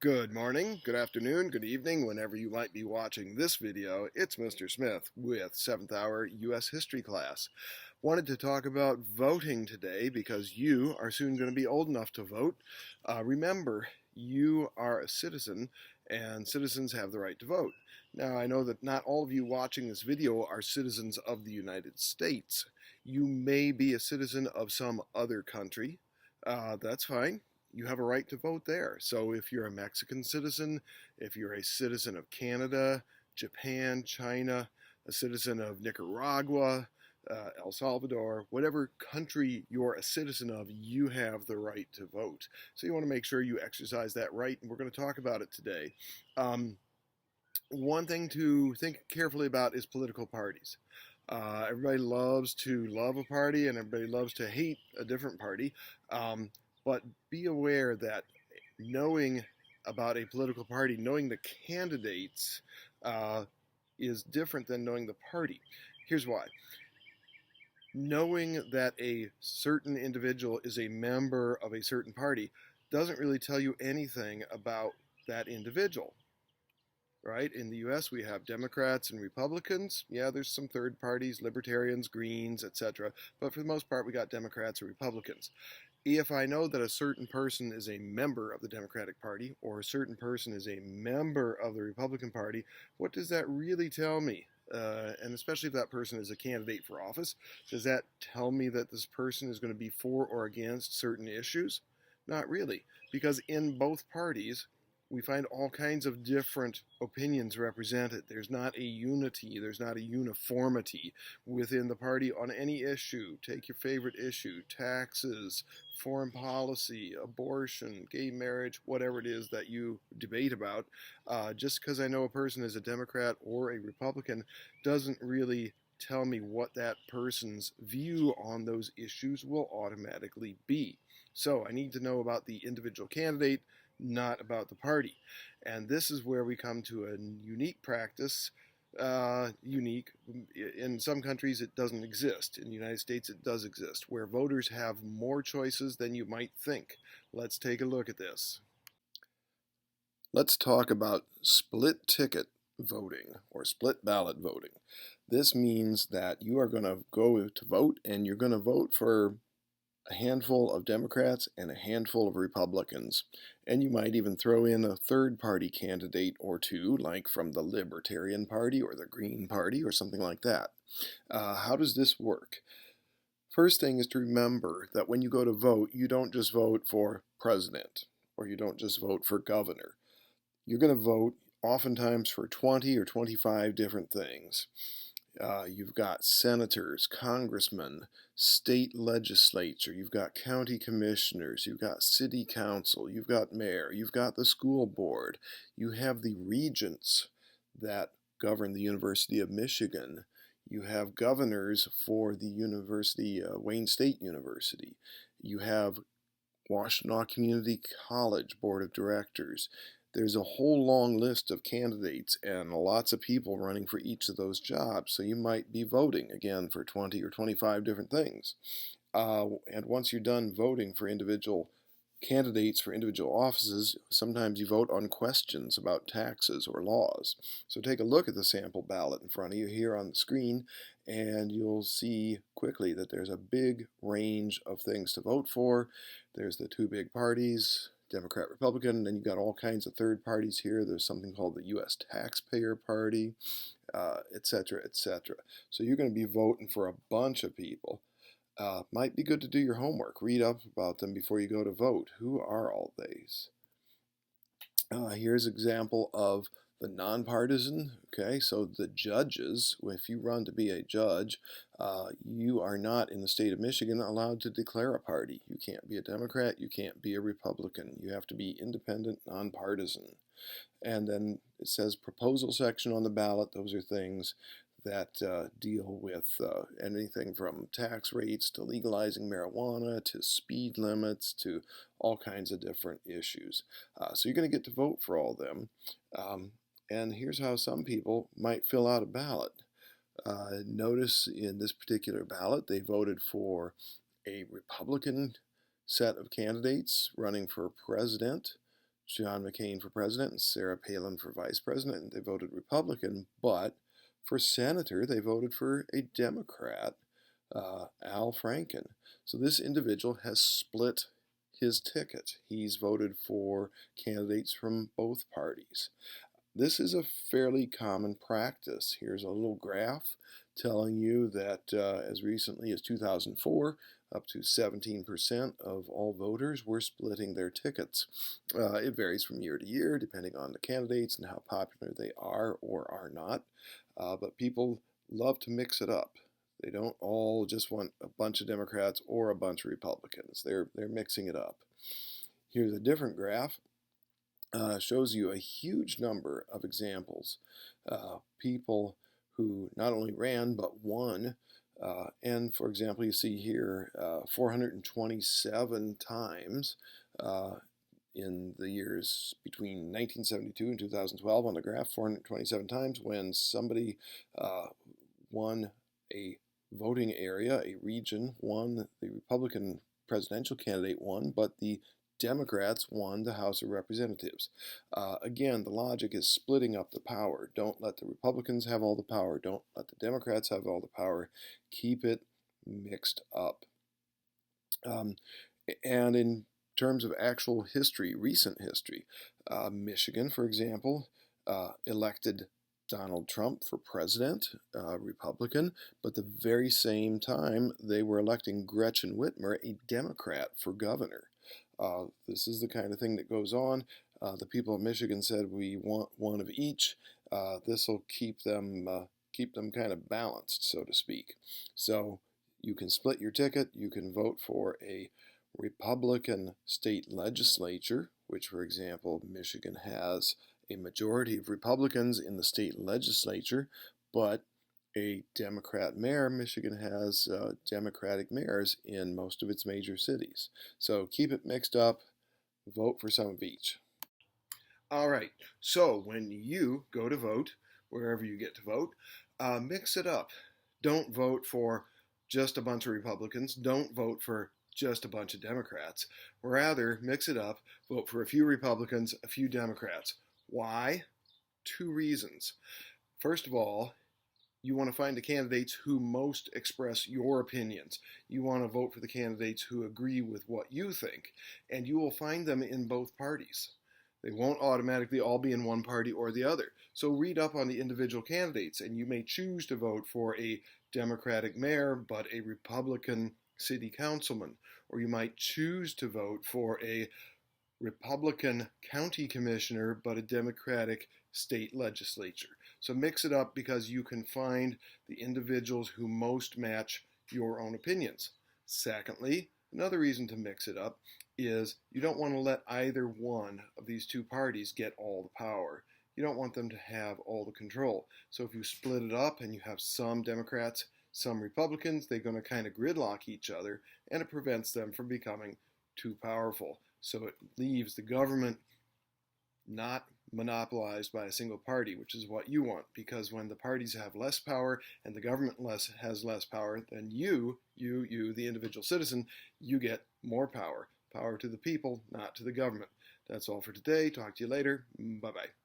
Good morning, good afternoon, good evening, whenever you might be watching this video. It's Mr. Smith with 7th Hour U.S. History class. Wanted to talk about voting today because you are soon going to be old enough to vote. Remember, you are a citizen and citizens have the right to vote. Now, I know that not all of you watching this video are citizens of the United States. You may be a citizen of some other country. That's fine. You have a right to vote there. So if you're a Mexican citizen, if you're a citizen of Canada, Japan, China, a citizen of Nicaragua, El Salvador, whatever country you're a citizen of, you have the right to vote. So you want to make sure you exercise that right, and we're going to talk about it today. One thing to think carefully about is political parties. Everybody loves to love a party, and everybody loves to hate a different party. But be aware that knowing about a political party, knowing the candidates, is different than knowing the party. Here's why. Knowing that a certain individual is a member of a certain party doesn't really tell you anything about that individual. Right? In the U.S., we have Democrats and Republicans. Yeah, there's some third parties, libertarians, Greens, etc. But for the most part, we got Democrats and Republicans. If I know that a certain person is a member of the Democratic Party or a certain person is a member of the Republican Party, what does that really tell me? And especially if that person is a candidate for office, does that tell me that this person is going to be for or against certain issues? Not really, because in both parties, we find all kinds of different opinions represented. There's not a unity, there's not a uniformity within the party on any issue. Take your favorite issue, taxes, foreign policy, abortion, gay marriage, whatever it is that you debate about. Just because I know a person is a Democrat or a Republican doesn't really tell me what that person's view on those issues will automatically be. So I need to know about the individual candidate, not about the party. And this is where we come to a unique practice. Unique. In some countries it doesn't exist. In the United States it does exist, where voters have more choices than you might think. Let's take a look at this. Let's talk about split ticket voting or split ballot voting. This means that you are going to go to vote and you're going to vote for a handful of Democrats and a handful of Republicans. And you might even throw in a third party candidate or two, like from the Libertarian Party or the Green Party or something like that. How does this work? First thing is to remember that when you go to vote, you don't just vote for president or you don't just vote for governor. You're going to vote oftentimes for 20 or 25 different things. You've got senators, congressmen, state legislature, you've got county commissioners, you've got city council, you've got mayor, you've got the school board, you have the regents that govern the University of Michigan, you have governors for the University, Wayne State University, you have Washtenaw Community College Board of Directors. There's a whole long list of candidates and lots of people running for each of those jobs, so you might be voting again for 20 or 25 different things. And once you're done voting for individual candidates for individual offices, sometimes you vote on questions about taxes or laws. So take a look at the sample ballot in front of you here on the screen, and you'll see quickly that there's a big range of things to vote for. There's the two big parties, Democrat, Republican, and then you've got all kinds of third parties here. There's something called the U.S. Taxpayer Party, etc., etc. So you're going to be voting for a bunch of people. Might be good to do your homework. Read up about them before you go to vote. Who are all these? Here's an example of the nonpartisan. Okay, so the judges, if you run to be a judge, you are not in the state of Michigan allowed to declare a party. You can't be a Democrat, you can't be a Republican. You have to be independent, nonpartisan. And then it says proposal section on the ballot. Those are things that deal with anything from tax rates to legalizing marijuana to speed limits to all kinds of different issues. So you're going to get to vote for all of them. And here's how some people might fill out a ballot. Notice in this particular ballot, they voted for a Republican set of candidates running for president. John McCain for president and Sarah Palin for vice president. They voted Republican, but for senator, they voted for a Democrat, Al Franken. So this individual has split his ticket. He's voted for candidates from both parties. This is a fairly common practice. Here's a little graph telling you that as recently as 2004, up to 17% of all voters were splitting their tickets. It varies from year to year depending on the candidates and how popular they are or are not, but people love to mix it up. They don't all just want a bunch of Democrats or a bunch of Republicans. They're mixing it up. Here's a different graph. Shows you a huge number of examples. People who not only ran but won. And for example, you see here 427 times in the years between 1972 and 2012 on the graph, 427 times when somebody won a voting area, a region, won, the Republican presidential candidate won, but the Democrats won the House of Representatives. Again, the logic is splitting up the power. Don't let the Republicans have all the power. Don't let the Democrats have all the power. Keep it mixed up. And in terms of actual history, recent history, Michigan, for example, elected Donald Trump for president, Republican, but the very same time they were electing Gretchen Whitmer, a Democrat, for governor. This is the kind of thing that goes on. The people of Michigan said we want one of each. This will keep them kind of balanced, so to speak. So you can split your ticket. You can vote for a Republican state legislature, which, for example, Michigan has a majority of Republicans in the state legislature, but a Democrat mayor. Michigan has Democratic mayors in most of its major cities. So keep it mixed up, vote for some of each. All right, so when you go to vote, wherever you get to vote, mix it up. Don't vote for just a bunch of Republicans. Don't vote for just a bunch of Democrats. Rather, mix it up, vote for a few Republicans, a few Democrats. Why? Two reasons. First of all, you want to find the candidates who most express your opinions. You want to vote for the candidates who agree with what you think, and you will find them in both parties. They won't automatically all be in one party or the other. So read up on the individual candidates, and you may choose to vote for a Democratic mayor but a Republican city councilman, or you might choose to vote for a Republican county commissioner but a Democratic state legislature. So mix it up because you can find the individuals who most match your own opinions. Secondly, another reason to mix it up is you don't want to let either one of these two parties get all the power. You don't want them to have all the control. So if you split it up and you have some Democrats, some Republicans, they're going to kind of gridlock each other, and it prevents them from becoming too powerful. So it leaves the government not monopolized by a single party, which is what you want, because when the parties have less power and the government has less power, then you, the individual citizen, you get more power. Power to the people, not to the government. That's all for today. Talk to you later. Bye-bye.